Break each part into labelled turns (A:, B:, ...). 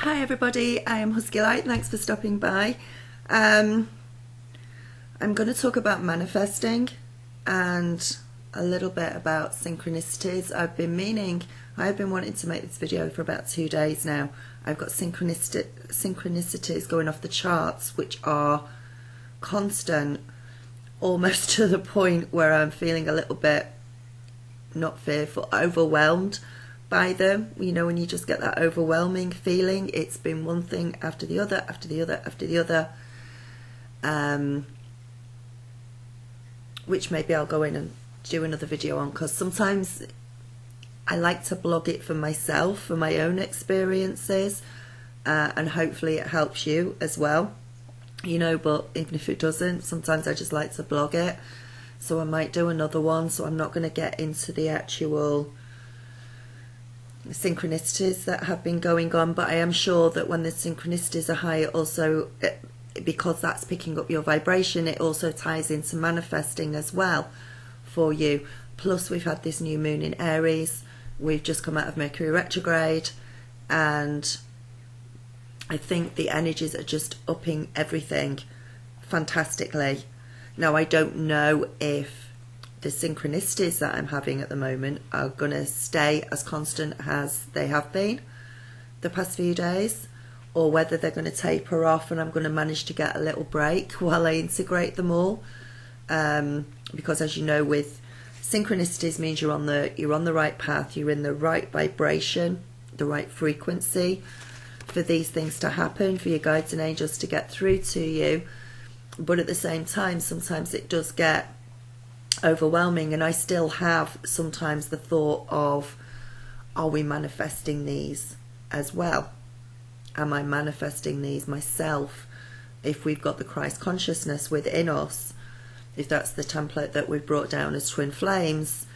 A: Hi everybody, I am Husky Light. Thanks for stopping by. I'm going to talk about manifesting and a little bit about synchronicities. I've been wanting to make this video for about 2 days now. I've got synchronicities going off the charts, which are constant, almost to the point where I'm feeling a little bit, not fearful, overwhelmed by them. You know, when you just get that overwhelming feeling. It's been one thing after the other, after the other, after the other, which maybe I'll go in and do another video on, because sometimes I like to blog it for myself, for my own experiences, and hopefully it helps you as well, you know. But even if it doesn't, sometimes I just like to blog it, so I might do another one. So I'm not going to get into the actual synchronicities that have been going on, but I am sure that when the synchronicities are high, because that's picking up your vibration, it also ties into manifesting as well for you. Plus we've had this new moon in Aries, we've just come out of Mercury retrograde, and I think the energies are just upping everything fantastically. Now I don't know if the synchronicities that I'm having at the moment are going to stay as constant as they have been the past few days, or whether they're going to taper off and I'm going to manage to get a little break while I integrate them all. Because as you know, with synchronicities means you're on the right path, you're in the right vibration, the right frequency for these things to happen, for your guides and angels to get through to you. But at the same time, sometimes it does get overwhelming, and I still have sometimes the thought of, are we manifesting these as well? Am I manifesting these myself? If we've got the Christ consciousness within us, if that's the template that we've brought down as twin flames,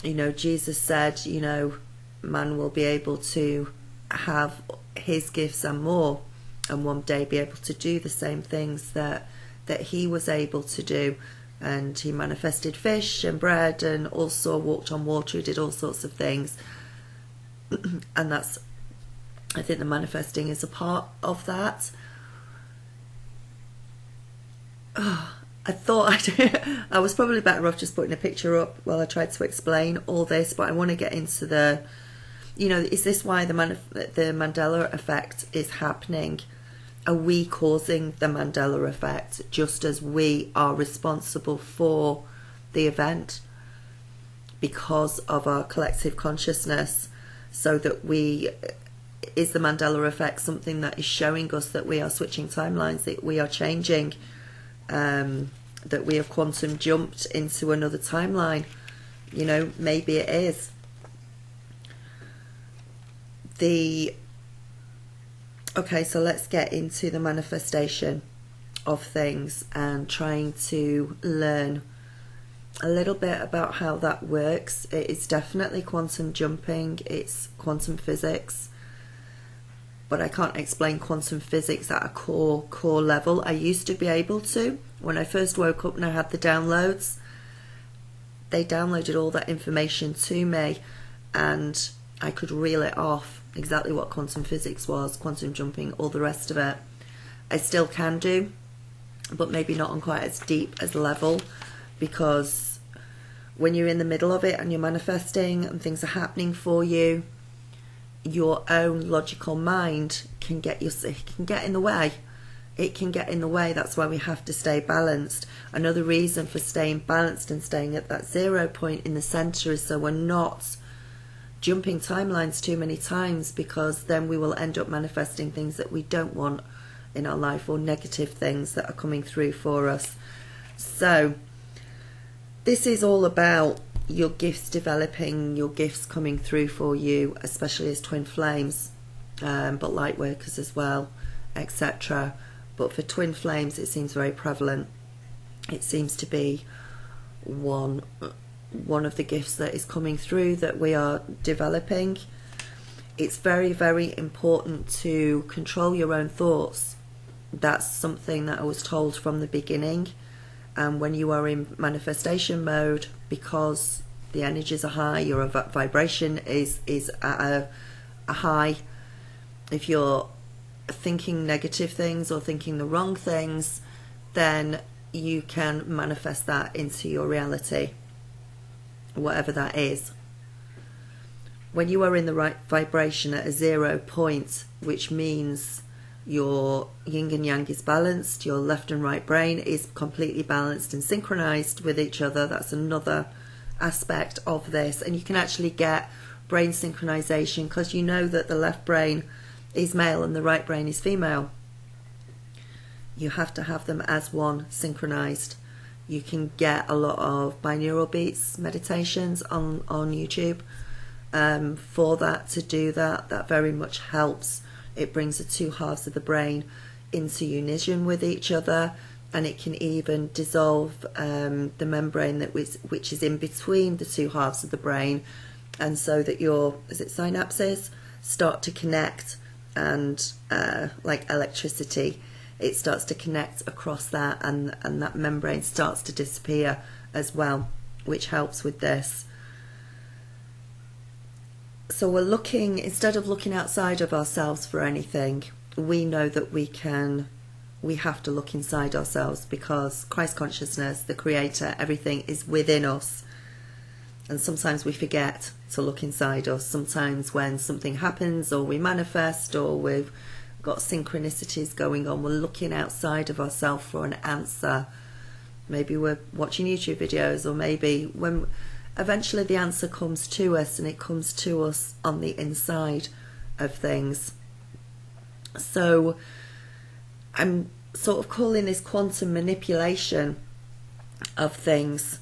A: you know, Jesus said, you know, man will be able to have his gifts and more, and one day be able to do the same things that he was able to do. And he manifested fish and bread and also walked on water, he did all sorts of things. And that's, I think the manifesting is a part of that. Oh, I thought I was probably better off just putting a picture up while I tried to explain all this, but I want to get into the, you know, is this why the Mandela effect is happening? Are we causing the Mandela effect, just as we are responsible for the event because of our collective consciousness? So that is the Mandela effect something that is showing us that we are switching timelines, that we are changing, that we have quantum jumped into another timeline? You know, maybe it is. Okay, so let's get into the manifestation of things and trying to learn a little bit about how that works. It is definitely quantum jumping, it's quantum physics, but I can't explain quantum physics at a core level. I used to be able to. When I first woke up and I had the downloads, they downloaded all that information to me and I could reel it off, exactly what quantum physics was, quantum jumping, all the rest of it. I still can do, but maybe not on quite as deep as level, because when you're in the middle of it and you're manifesting and things are happening for you, your own logical mind can get in the way. It can get in the way. That's why we have to stay balanced. Another reason for staying balanced and staying at that 0 point in the center is so we're not jumping timelines too many times, because then we will end up manifesting things that we don't want in our life, or negative things that are coming through for us. So this is all about your gifts developing, your gifts coming through for you, especially as twin flames, but light workers as well, etc. But for twin flames it seems very prevalent. It seems to be one of the gifts that is coming through that we are developing. It's very, very important to control your own thoughts. That's something that I was told from the beginning. And when you are in manifestation mode, because the energies are high, your vibration is at a high, If you're thinking negative things or thinking the wrong things, then you can manifest that into your reality, whatever that is. When you are in the right vibration at a 0 point, which means your yin and yang is balanced, your left and right brain is completely balanced and synchronized with each other. That's another aspect of this. And you can actually get brain synchronization because you know that the left brain is male and the right brain is female. You have to have them as one, synchronized. You can get a lot of binaural beats meditations on YouTube for that, to do that. That very much helps. It brings the two halves of the brain into unison with each other, and it can even dissolve the membrane which is in between the two halves of the brain, and so that your synapses start to connect, and like electricity, it starts to connect across that, and that membrane starts to disappear as well, which helps with this. So we're looking, instead of looking outside of ourselves for anything, we know that we have to look inside ourselves, because Christ consciousness, the creator, everything is within us. And sometimes we forget to look inside us. Sometimes when something happens, or we manifest, or we've got synchronicities going on, we're looking outside of ourselves for an answer. Maybe we're watching YouTube videos, or maybe when eventually the answer comes to us, and it comes to us on the inside of things. So I'm sort of calling this quantum manipulation of things.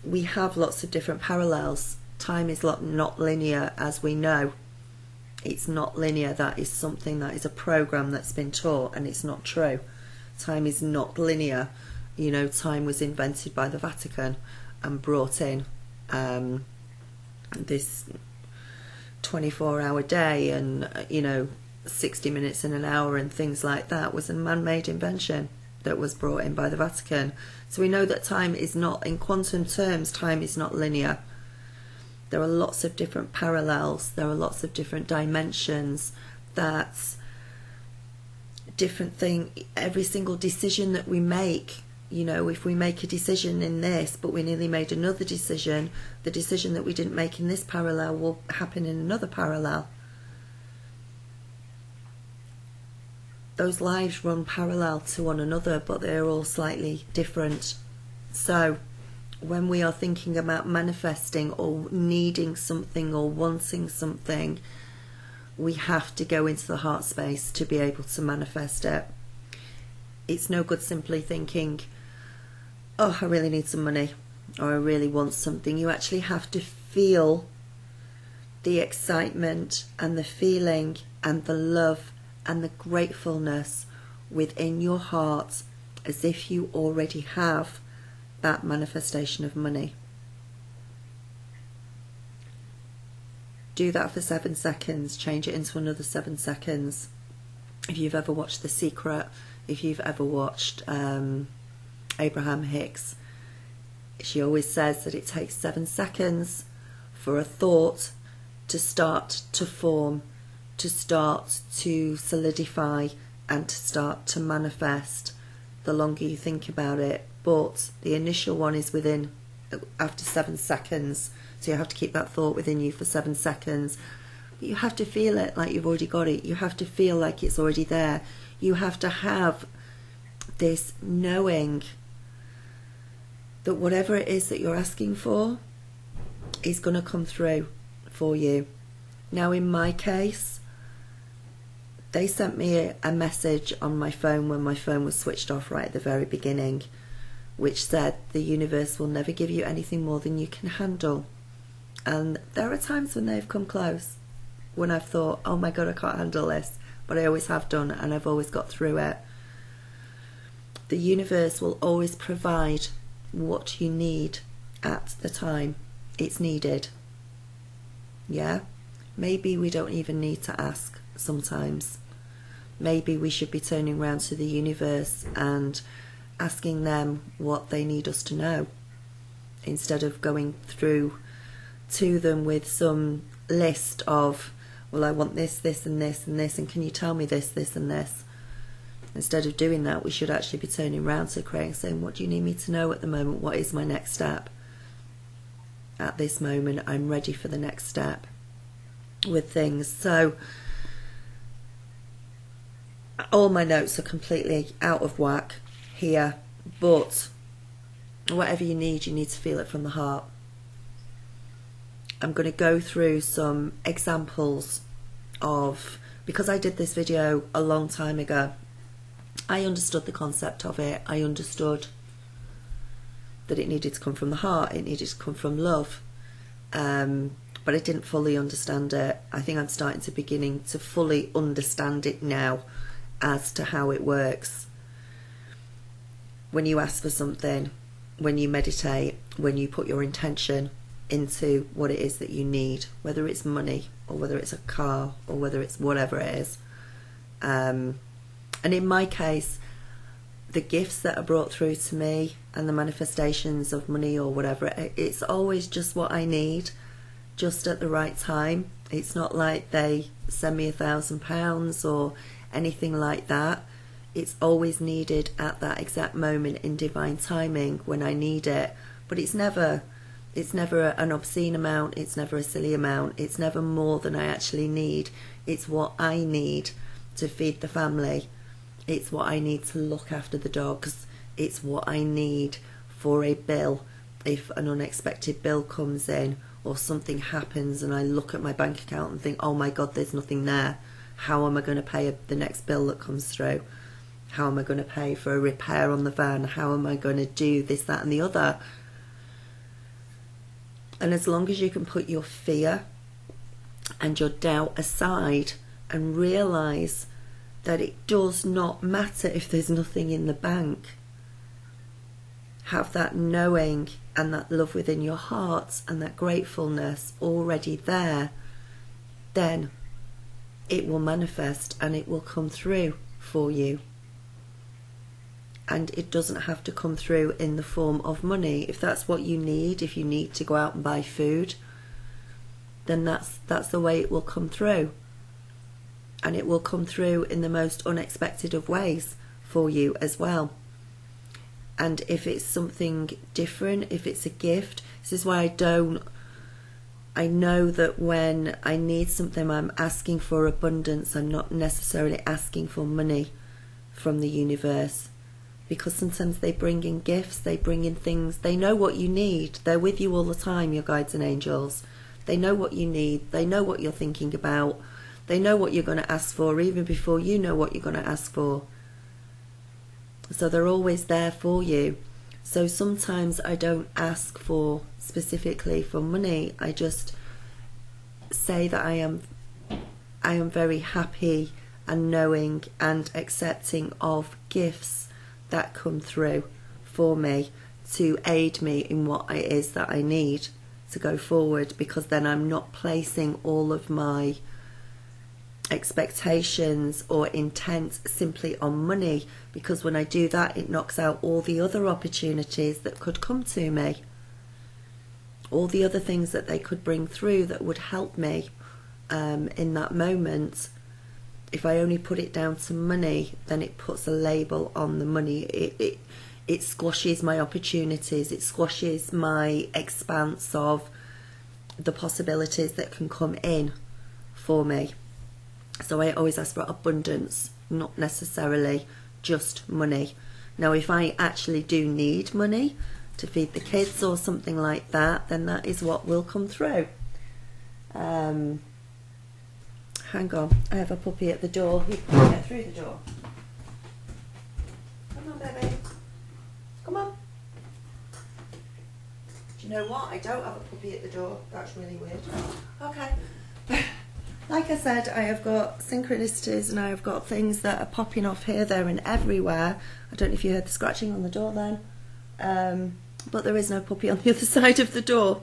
A: We have lots of different parallels. Time is not linear, as we know. It's not linear. That is something that is a program that's been taught, and it's not true. Time is not linear. You know, time was invented by the Vatican and brought in this 24-hour day, and 60 minutes in an hour and things like that was a man-made invention that was brought in by the Vatican. So we know that time is not, in quantum terms, time is not linear. There are lots of different parallels. There are lots of different dimensions. That's different thing. Every single decision that we make, if we make a decision in this, but we nearly made another decision, the decision that we didn't make in this parallel will happen in another parallel. Those lives run parallel to one another, but they're all slightly different. So when we are thinking about manifesting or needing something or wanting something, we have to go into the heart space to be able to manifest it. It's no good simply thinking, oh, I really need some money, or I really want something. You actually have to feel the excitement and the feeling and the love and the gratefulness within your heart, as if you already have that manifestation of money. Do that for 7 seconds, change it into another 7 seconds. If you've ever watched The Secret, if you've ever watched Abraham Hicks, she always says that it takes 7 seconds for a thought to start to form, to start to solidify, and to start to manifest. The longer you think about it, but the initial one is within, after 7 seconds. So you have to keep that thought within you for 7 seconds. But you have to feel it like you've already got it. You have to feel like it's already there. You have to have this knowing that whatever it is that you're asking for is going to come through for you. Now, in my case, they sent me a message on my phone when my phone was switched off right at the very beginning, which said the universe will never give you anything more than you can handle. And there are times when they've come close, when I've thought, oh my God, I can't handle this, but I always have done, and I've always got through it. The universe will always provide what you need at the time it's needed. Yeah? Maybe we don't even need to ask sometimes. Maybe we should be turning around to the universe and asking them what they need us to know, instead of going through to them with some list of, well, I want this, this and this and this, and can you tell me this, this and this? Instead of doing that, we should actually be turning around to Craig and saying, what do you need me to know at the moment? What is my next step? At this moment, I'm ready for the next step with things. So all my notes are completely out of whack here, but whatever you need to feel it from the heart. I'm going to go through some examples of, because I did this video a long time ago, I understood the concept of it. I understood that it needed to come from the heart, it needed to come from love, but I didn't fully understand it. I think I'm starting to beginning to fully understand it now as to how it works. When you ask for something, when you meditate, when you put your intention into what it is that you need, whether it's money or whether it's a car or whether it's whatever it is, and in my case, the gifts that are brought through to me and the manifestations of money or whatever, it's always just what I need, just at the right time. It's not like they send me £1,000 or anything like that. It's always needed at that exact moment in divine timing when I need it. But it's never an obscene amount, it's never a silly amount, it's never more than I actually need. It's what I need to feed the family. It's what I need to look after the dogs. It's what I need for a bill. If an unexpected bill comes in or something happens and I look at my bank account and think, oh my God, there's nothing there. How am I going to pay the next bill that comes through? How am I going to pay for a repair on the van? How am I going to do this, that and the other? And as long as you can put your fear and your doubt aside and realise that it does not matter if there's nothing in the bank, have that knowing and that love within your heart and that gratefulness already there, then it will manifest and it will come through for you. And it doesn't have to come through in the form of money. If that's what you need, if you need to go out and buy food, then that's the way it will come through. And it will come through in the most unexpected of ways for you as well. And if it's something different, if it's a gift, this is why I know that when I need something, I'm asking for abundance. I'm not necessarily asking for money from the universe, because sometimes they bring in gifts, they bring in things, they know what you need. They're with you all the time, your guides and angels. They know what you need, they know what you're thinking about, they know what you're going to ask for even before you know what you're going to ask for. So they're always there for you. So sometimes I don't ask for specifically for money. I just say that I am very happy and knowing and accepting of gifts that come through for me to aid me in what it is that I need to go forward, because then I'm not placing all of my expectations or intent simply on money, because when I do that, it knocks out all the other opportunities that could come to me, all the other things that they could bring through that would help me in that moment. If I only put it down to money, then it puts a label on the money. It squashes my opportunities, it squashes my expanse of the possibilities that can come in for me. So I always ask for abundance, not necessarily just money. Now, if I actually do need money to feed the kids or something like that, then that is what will come through. Hang on, I have a puppy at the door. He can't get through the door. Come on, baby. Come on. Do you know what? I don't have a puppy at the door. That's really weird. Okay. Like I said, I have got synchronicities and I have got things that are popping off here, there and everywhere. I don't know if you heard the scratching on the door then. But there is no puppy on the other side of the door.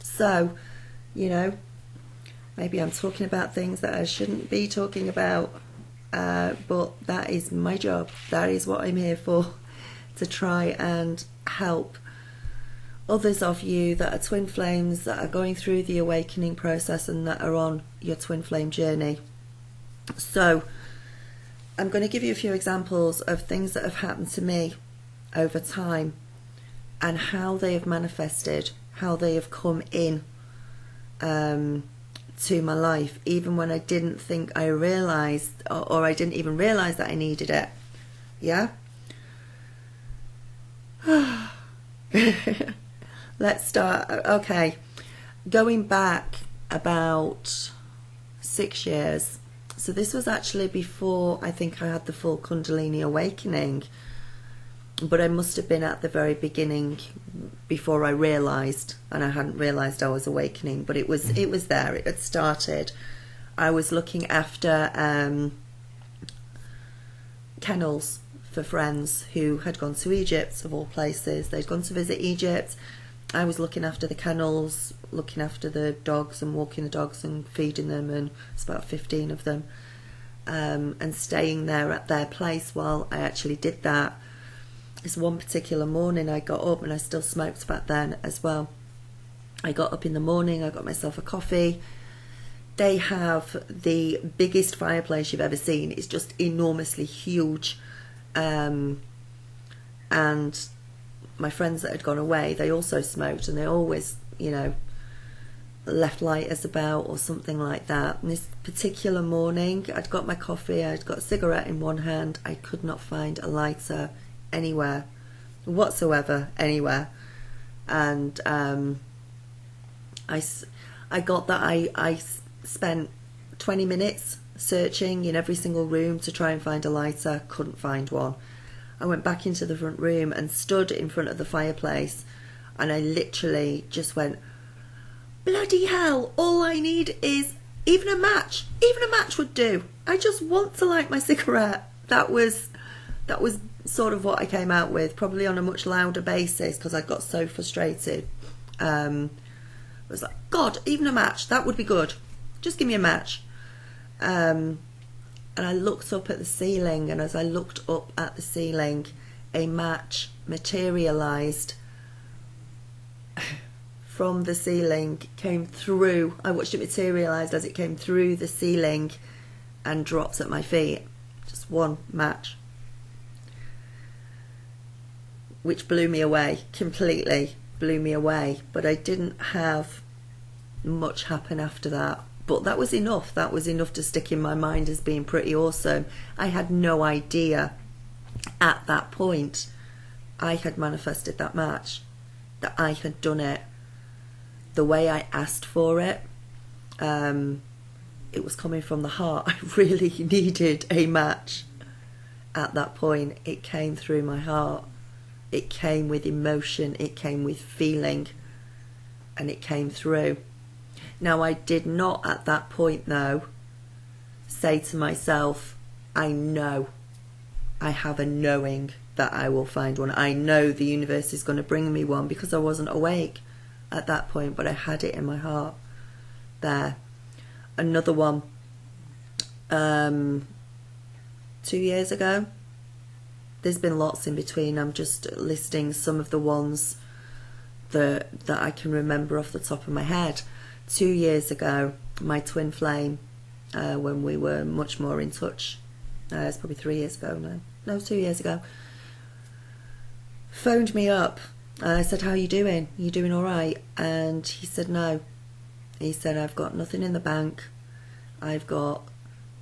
A: So, you know, maybe I'm talking about things that I shouldn't be talking about. But that is my job. That is what I'm here for. To try and help others of you that are twin flames that are going through the awakening process and that are on your twin flame journey. So I'm going to give you a few examples of things that have happened to me over time and how they have manifested, how they have come in to my life, even when I didn't think I realised, or I didn't even realise that I needed it. Yeah? Let's start. Okay, going back about 6 years. So this was actually before I think I had the full Kundalini awakening, but I must have been at the very beginning before I realised, and I hadn't realised I was awakening, but it was there, it had started. I was looking after kennels for friends who had gone to Egypt, of all places. They'd gone to visit Egypt. I was looking after the kennels, looking after the dogs and walking the dogs and feeding them, and it's about 15 of them, and staying there at their place while I actually did that. This one particular morning I got up, and I still smoked back then as well. I got up in the morning, I got myself a coffee. They have the biggest fireplace you've ever seen. It's just enormously huge. And my friends that had gone away, they also smoked, and they always, you know, left lighters about or something like that. And this particular morning, I'd got my coffee, I'd got a cigarette in one hand. I could not find a lighter anywhere whatsoever, anywhere. And I got that. I spent 20 minutes searching in every single room to try and find a lighter. Couldn't find one. I went back into the front room and stood in front of the fireplace, and I literally just went, bloody hell, all I need is even a match. Even a match would do. I just want to light my cigarette. That was sort of what I came out with, probably on a much louder basis because I got so frustrated. I was like, God, even a match, that would be good. Just give me a match. And I looked up at the ceiling, and as I looked up at the ceiling, a match materialised from the ceiling, came through. I watched it materialise as it came through the ceiling and dropped at my feet. Just one match. Which blew me away, completely blew me away. But I didn't have much happen after that. But that was enough. That was enough to stick in my mind as being pretty awesome. I had no idea at that point I had manifested that match, that I had done it the way I asked for it. It was coming from the heart. I really needed a match at that point. It came through my heart. It came with emotion. It came with feeling. And it came through. Now, I did not at that point, though, say to myself, I know, I have a knowing that I will find one. I know the universe is going to bring me one, because I wasn't awake at that point, but I had it in my heart there. Another one, 2 years ago. There's been lots in between. I'm just listing some of the ones that I can remember off the top of my head. 2 years ago, my twin flame, when we were much more in touch, it's probably 3 years ago now. No, 2 years ago. Phoned me up. I said, how are you doing? Are you doing all right? And he said, no. He said, I've got nothing in the bank. I've got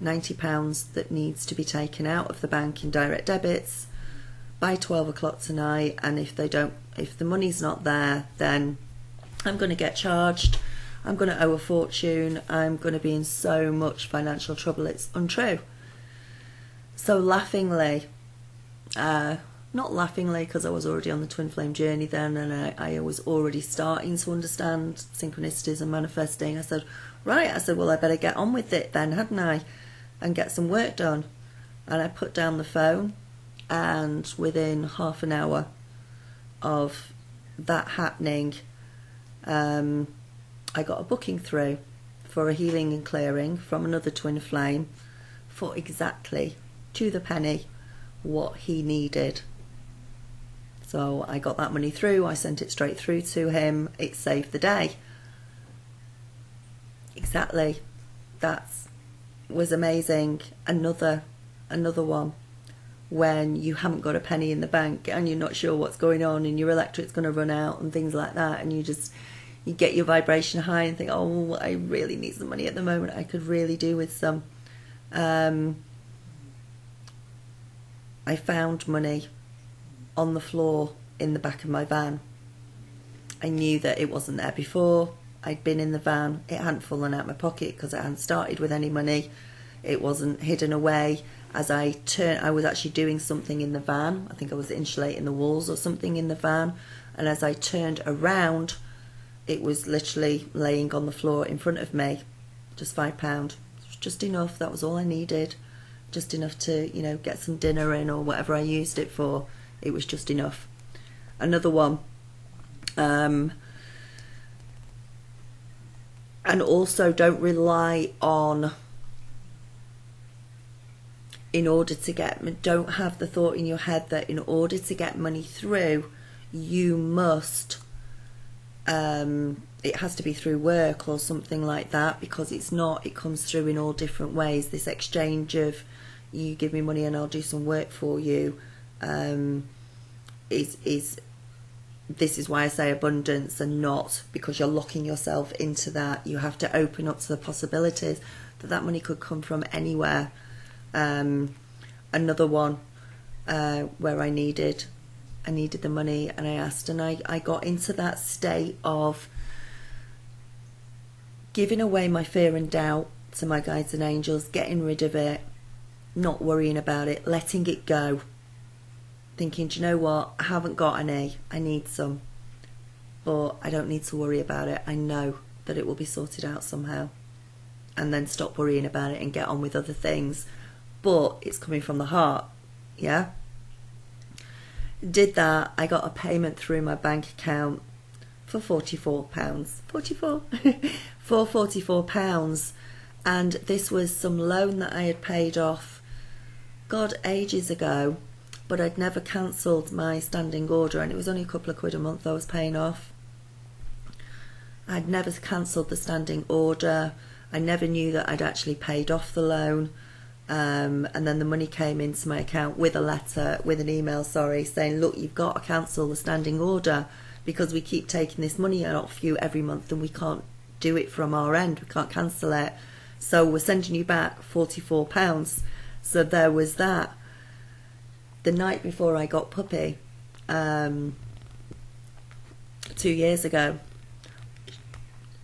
A: £90 that needs to be taken out of the bank in direct debits by 12 o'clock tonight. And if the money's not there, then I'm going to get charged. I'm going to owe a fortune. I'm going to be in so much financial trouble. It's untrue. So laughingly, not laughingly, because I was already on the twin flame journey then, and I was already starting to understand synchronicities and manifesting. I said, right, well, I better get on with it then, hadn't I? And get some work done. And I put down the phone, and within half an hour of that happening, I got a booking through for a healing and clearing from another twin flame for exactly, to the penny, what he needed. So I got that money through, I sent it straight through to him, it saved the day. Exactly. That was amazing. Another one, when you haven't got a penny in the bank and you're not sure what's going on and your electric's going to run out and things like that, and you get your vibration high and think, oh, I really need some money at the moment, I could really do with some. I found money on the floor in the back of my van. I knew that it wasn't there before. I'd been in the van, it hadn't fallen out my pocket because I hadn't started with any money. It wasn't hidden away. As I turned, I was actually doing something in the van. I think I was insulating the walls or something in the van. And as I turned around, it was literally laying on the floor in front of me. Just £5. It was just enough. That was all I needed. Just enough to, you know, get some dinner in or whatever I used it for. It was just enough. Another one. And also, don't rely on, don't have the thought in your head that in order to get money through, you must, it has to be through work or something like that, because it's not. It comes through in all different ways. This exchange of, you give me money and I'll do some work for you, this is why I say abundance, and not because you're locking yourself into that. You have to open up to the possibilities that money could come from anywhere. Another one where I needed the money, and I asked, and I got into that state of giving away my fear and doubt to my guides and angels, getting rid of it, not worrying about it, letting it go. Thinking, do you know what, I haven't got any, I need some, but I don't need to worry about it. I know that it will be sorted out somehow. And then stop worrying about it and get on with other things. But it's coming from the heart, yeah? Did that. I got a payment through my bank account for £44. 44 for £44. And this was some loan that I had paid off, God, ages ago. But I'd never cancelled my standing order, and it was only a couple of quid a month I was paying off. I'd never cancelled the standing order. I never knew that I'd actually paid off the loan. And then the money came into my account with a letter, with an email, saying, look, you've got to cancel the standing order because we keep taking this money off you every month and we can't do it from our end. We can't cancel it. So we're sending you back £44. So there was that. The night before I got Puppy, 2 years ago,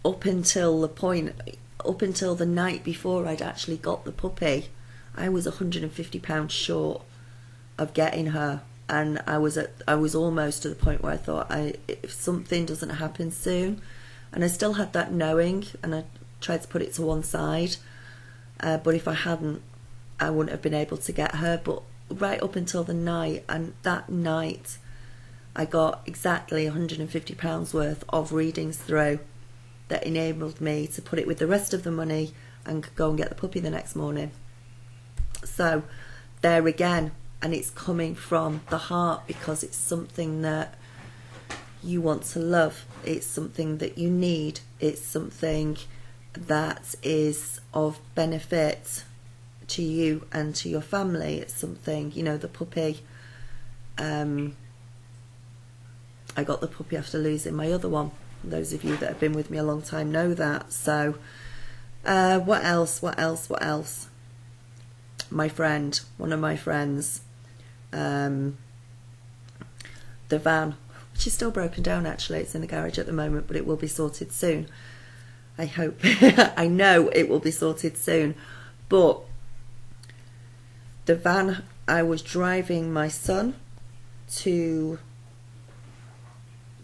A: up until the night before I'd actually got the puppy, I was £150 short of getting her, and I was almost to the point where I thought, if something doesn't happen soon, and I still had that knowing, and I tried to put it to one side, but if I hadn't, I wouldn't have been able to get her. But right up until the night, and that night I got exactly £150 worth of readings through that enabled me to put it with the rest of the money and go and get the puppy the next morning. So there again, and it's coming from the heart because it's something that you want to love, it's something that you need, it's something that is of benefit to you and to your family. It's something, you know, the puppy, I got the puppy after losing my other one. Those of you that have been with me a long time know that. So what else? My friend, one of my friends, the van, which is still broken down actually, it's in the garage at the moment, but it will be sorted soon, I hope. I know it will be sorted soon. But the van, I was driving my son to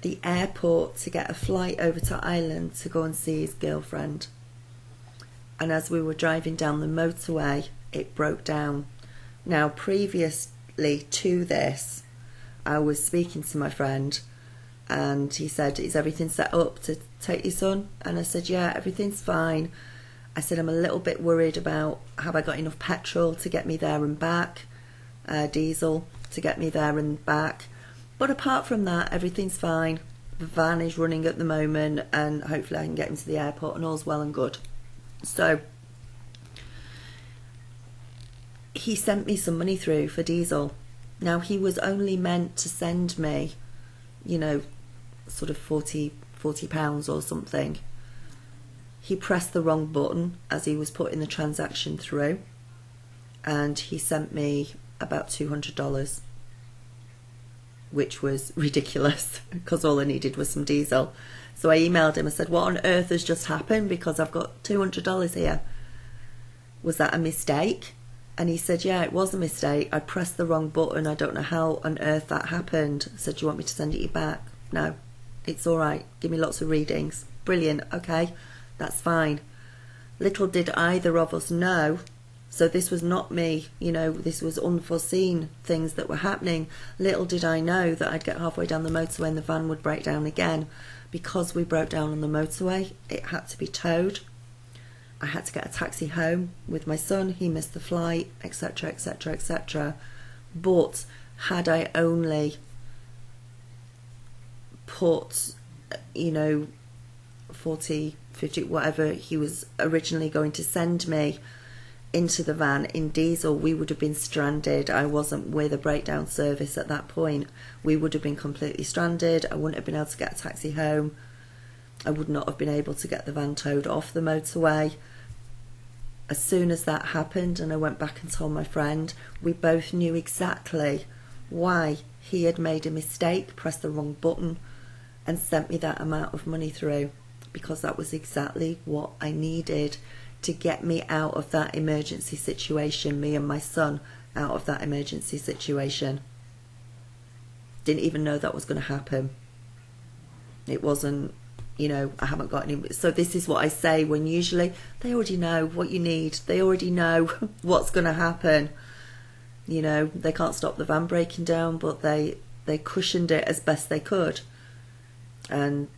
A: the airport to get a flight over to Ireland to go and see his girlfriend. And as we were driving down the motorway, it broke down. Now, previously to this, I was speaking to my friend and he said, is everything set up to take your son? And I said, yeah, everything's fine. I said, I'm a little bit worried about, have I got enough petrol to get me there and back, diesel to get me there and back. But apart from that, everything's fine. The van is running at the moment, and hopefully I can get him to the airport and all's well and good. So he sent me some money through for diesel. Now, he was only meant to send me, you know, sort of 40 pounds or something. He pressed the wrong button as he was putting the transaction through, and he sent me about $200, which was ridiculous because all I needed was some diesel. So I emailed him. I said, what on earth has just happened? Because I've got $200 here. Was that a mistake? And he said, yeah, it was a mistake. I pressed the wrong button. I don't know how on earth that happened. I said, do you want me to send it you back? No, it's all right. Give me lots of readings. Brilliant. Okay, that's fine. Little did either of us know. So this was not me, you know, this was unforeseen things that were happening. Little did I know that I'd get halfway down the motorway and the van would break down again. Because we broke down on the motorway, it had to be towed. I had to get a taxi home with my son. He missed the flight, etc, etc, etc. But had I only put, you know, 40, 50, whatever he was originally going to send me into the van in diesel, we would have been stranded. I wasn't with a breakdown service at that point. We would have been completely stranded. I wouldn't have been able to get a taxi home. I would not have been able to get the van towed off the motorway. As soon as that happened and I went back and told my friend, we both knew exactly why he had made a mistake, pressed the wrong button and sent me that amount of money through, because that was exactly what I needed to get me out of that emergency situation, me and my son out of that emergency situation. Didn't even know that was going to happen. It wasn't, you know, I haven't got any. So this is what I say when usually they already know what you need. They already know what's going to happen. You know, they can't stop the van breaking down, but they cushioned it as best they could. And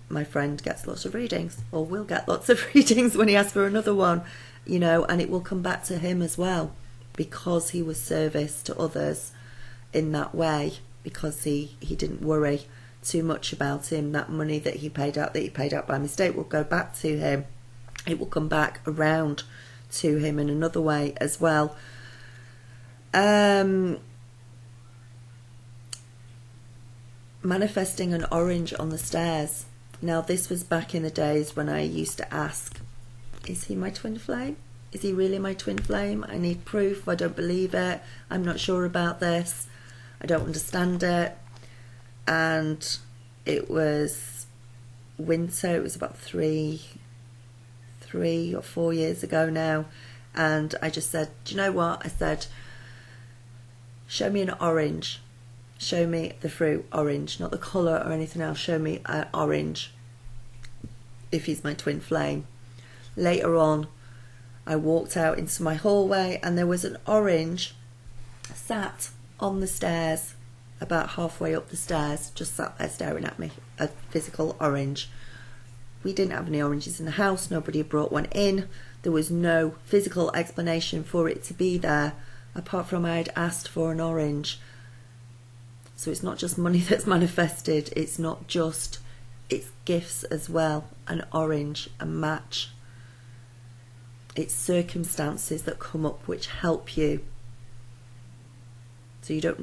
A: my friend gets lots of readings, or will get lots of readings when he asks for another one, you know, and it will come back to him as well, because he was service to others in that way, because he didn't worry too much about him. That money that he paid out by mistake will go back to him. It will come back around to him in another way as well. Manifesting an orange on the stairs. Now this was back in the days when I used to ask, is he my twin flame? Is he really my twin flame? I need proof. I don't believe it. I'm not sure about this. I don't understand it. And it was winter. It was about three or 4 years ago now. And I just said, do you know what? I said, show me an orange. Show me the fruit orange, not the colour or anything else. Show me an orange if he's my twin flame. Later on, I walked out into my hallway and there was an orange sat on the stairs, about halfway up the stairs, just sat there staring at me, a physical orange. We didn't have any oranges in the house. Nobody had brought one in. There was no physical explanation for it to be there, apart from I had asked for an orange. So it's not just money that's manifested, it's not just, it's gifts as well, an orange, a match. It's circumstances that come up which help you. So you're not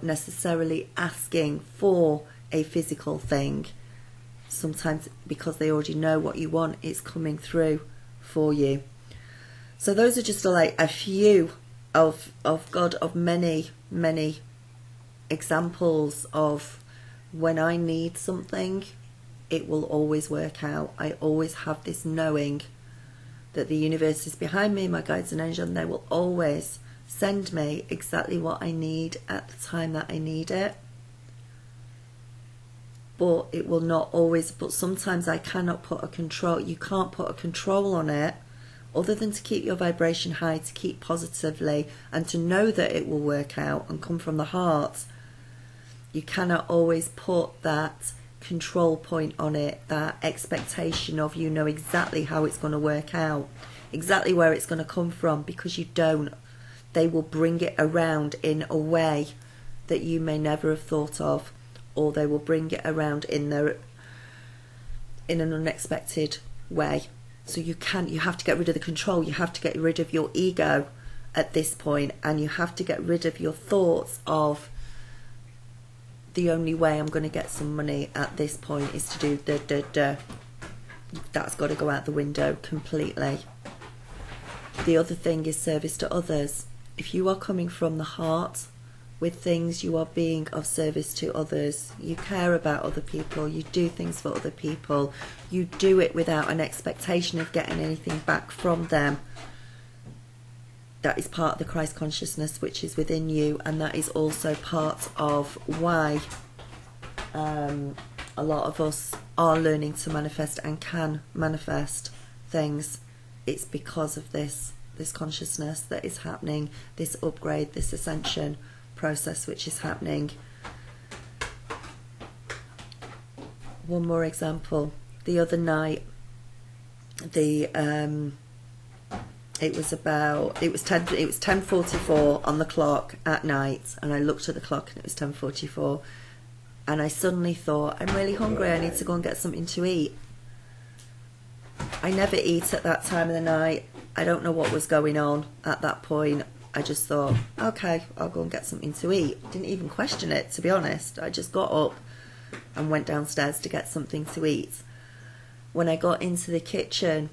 A: necessarily asking for a physical thing. Sometimes because they already know what you want, it's coming through for you. So those are just like a few of many examples of when I need something, it will always work out. I always have this knowing that the universe is behind me, my guides and angels, and they will always send me exactly what I need at the time that I need it. But it will not always, but sometimes I cannot put a control, you can't put a control on it other than to keep your vibration high, to keep positively and to know that it will work out and come from the heart. You cannot always put that control point on it, that expectation of you know exactly how it's going to work out, exactly where it's going to come from, because you don't. They will bring it around in a way that you may never have thought of, or they will bring it around in an unexpected way. So you have to get rid of the control, you have to get rid of your ego at this point, and you have to get rid of your thoughts of the only way I'm going to get some money at this point is to do da. That's got to go out the window completely. The other thing is service to others. If you are coming from the heart with things, you are being of service to others. You care about other people, you do things for other people, you do it without an expectation of getting anything back from them. That is part of the Christ consciousness which is within you, and that is also part of why a lot of us are learning to manifest and can manifest things. It's because of this consciousness that is happening, this upgrade, this ascension process which is happening. One more example. The other night, it was 10:44 on the clock at night, and I looked at the clock and it was 10:44, and I suddenly thought, I'm really hungry, I need to go and get something to eat. I never eat at that time of the night. I don't know what was going on at that point. I just thought, okay, I'll go and get something to eat. Didn't even question it, to be honest. I just got up and went downstairs to get something to eat. When I got into the kitchen,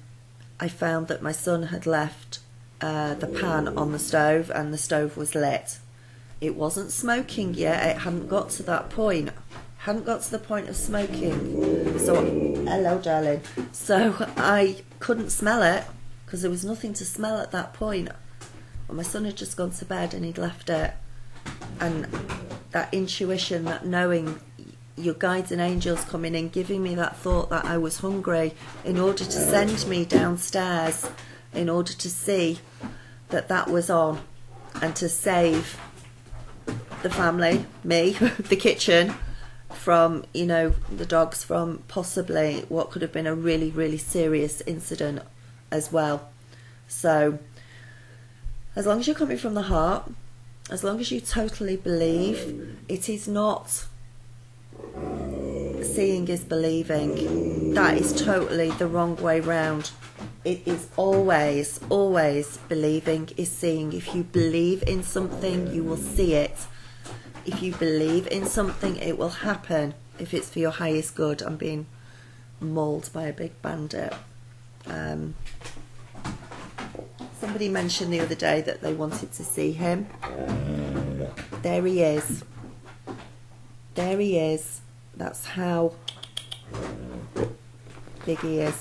A: I found that my son had left the pan on the stove, and the stove was lit. It wasn't smoking yet. It hadn't got to that point. Hadn't got to the point of smoking. So, hello, darling. So I couldn't smell it because there was nothing to smell at that point. But my son had just gone to bed and he'd left it. And that intuition, that knowing, your guides and angels coming in, giving me that thought that I was hungry in order to send me downstairs, in order to see that that was on, and to save the family, me, the kitchen, from, you know, the dogs, from possibly what could have been a really, really serious incident as well. So as long as you're coming from the heart, as long as you totally believe, it is not seeing is believing. That is totally the wrong way round. It is always believing is seeing. If you believe in something, you will see it. If you believe in something, it will happen. If it's for your highest good. I'm being mauled by a big bandit. Somebody mentioned the other day that they wanted to see him. There he is. There he is. That's how big he is.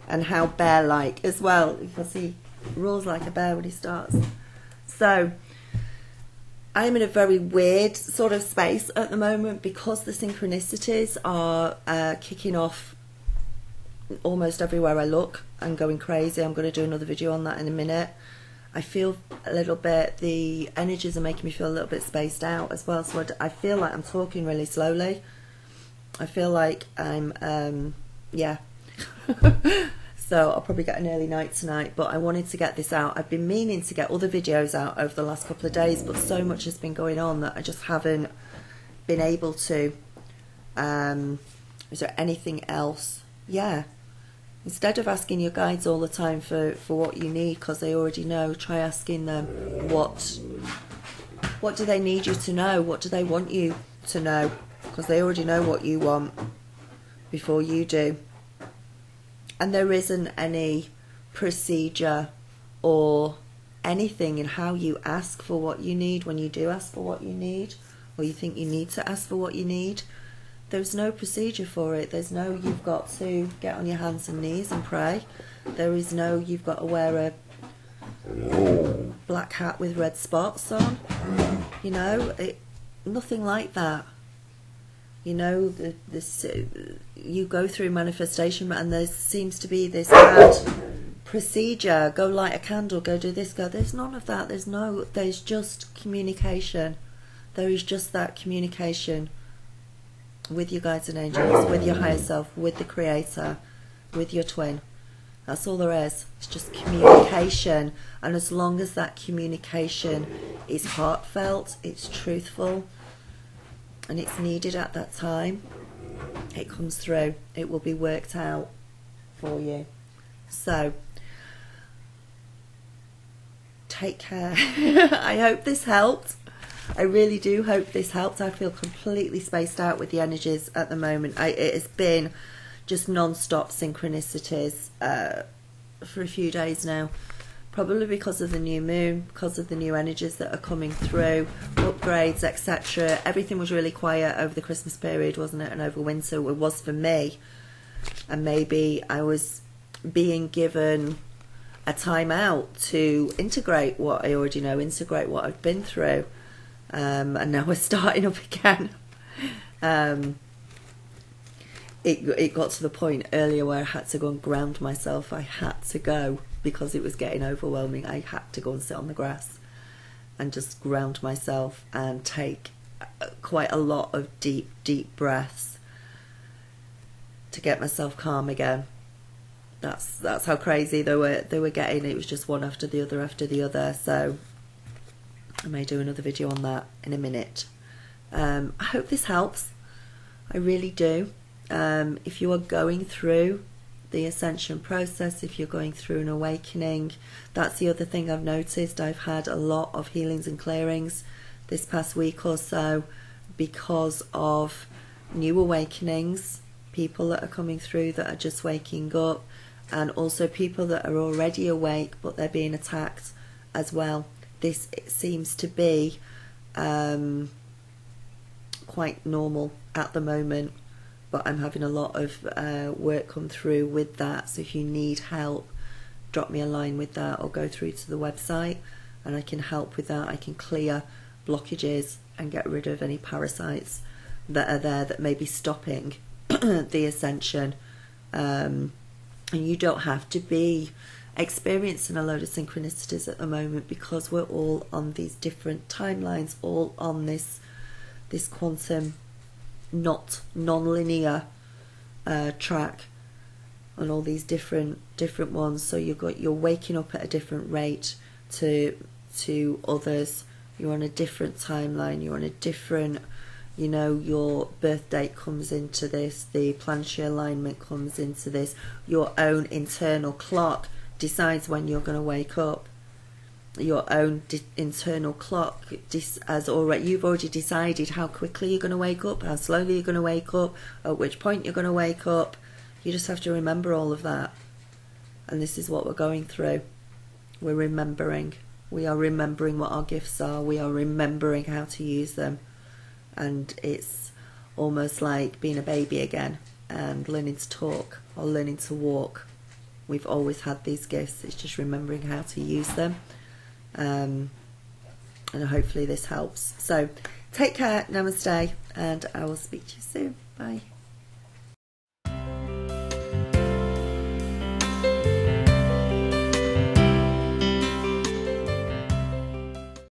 A: And how bear-like as well, because he roars like a bear when he starts. So I'm in a very weird sort of space at the moment because the synchronicities are kicking off almost everywhere I look and going crazy. I'm going to do another video on that in a minute. I feel a little bit, the energies are making me feel a little bit spaced out as well, so I feel like I'm talking really slowly. I feel like I'm, yeah. So I'll probably get an early night tonight, but I wanted to get this out. I've been meaning to get other videos out over the last couple of days, but so much has been going on that I just haven't been able to. Is there anything else? Yeah. Instead of asking your guides all the time for what you need, because they already know, try asking them what do they need you to know? What do they want you to know? Because they already know what you want before you do. And there isn't any procedure or anything in how you ask for what you need when you do ask for what you need, or you think you need to ask for what you need. There's no procedure for it. There's no you've got to get on your hands and knees and pray. There is no you've got to wear a black hat with red spots on. You know, nothing like that. You know, you go through manifestation and there seems to be this bad procedure. Go light a candle, go do this, go. There's none of that. There's just communication. There is just that communication with your guides and angels, with your higher self, with the creator, with your twin. That's all there is. It's just communication. And as long as that communication is heartfelt, it's truthful, and it's needed at that time, it comes through. It will be worked out for you. So, take care. I hope this helped. I really do hope this helped. I feel completely spaced out with the energies at the moment. It has been just non-stop synchronicities for a few days now, probably because of the new moon, because of the new energies that are coming through, upgrades, etc. Everything was really quiet over the Christmas period, wasn't it, and over winter. It was for me, and maybe I was being given a time out to integrate what I already know, integrate what I've been through, and now we're starting up again. It got to the point earlier where I had to go and ground myself. I had to go because it was getting overwhelming. I had to go and sit on the grass and just ground myself and take quite a lot of deep, deep breaths to get myself calm again. That's how crazy they were getting. It was just one after the other. So I may do another video on that in a minute. I hope this helps. I really do. If you are going through the ascension process, if you're going through an awakening, that's the other thing I've noticed. I've had a lot of healings and clearings this past week or so because of new awakenings, people that are coming through that are just waking up, and also people that are already awake but they're being attacked as well. This seems to be quite normal at the moment, but I'm having a lot of work come through with that. So if you need help, drop me a line with that, or go through to the website and I can help with that. I can clear blockages and get rid of any parasites that are there that may be stopping the ascension. And you don't have to be experiencing a load of synchronicities at the moment, because we're all on these different timelines, all on this quantum non-linear track, on all these different ones. So you're waking up at a different rate to others. You're on a different timeline. You're on a different, your birth date comes into this, the planetary alignment comes into this, your own internal clock decides when you're going to wake up. Your own internal clock you've already decided how quickly you're going to wake up, how slowly you're going to wake up, at which point you're going to wake up. You just have to remember all of that. And this is what we're going through. We're remembering. We are remembering what our gifts are. We are remembering how to use them. And it's almost like being a baby again and learning to talk or learning to walk. We've always had these gifts. It's just remembering how to use them. And hopefully this helps. So take care, namaste, and I will speak to you soon. Bye.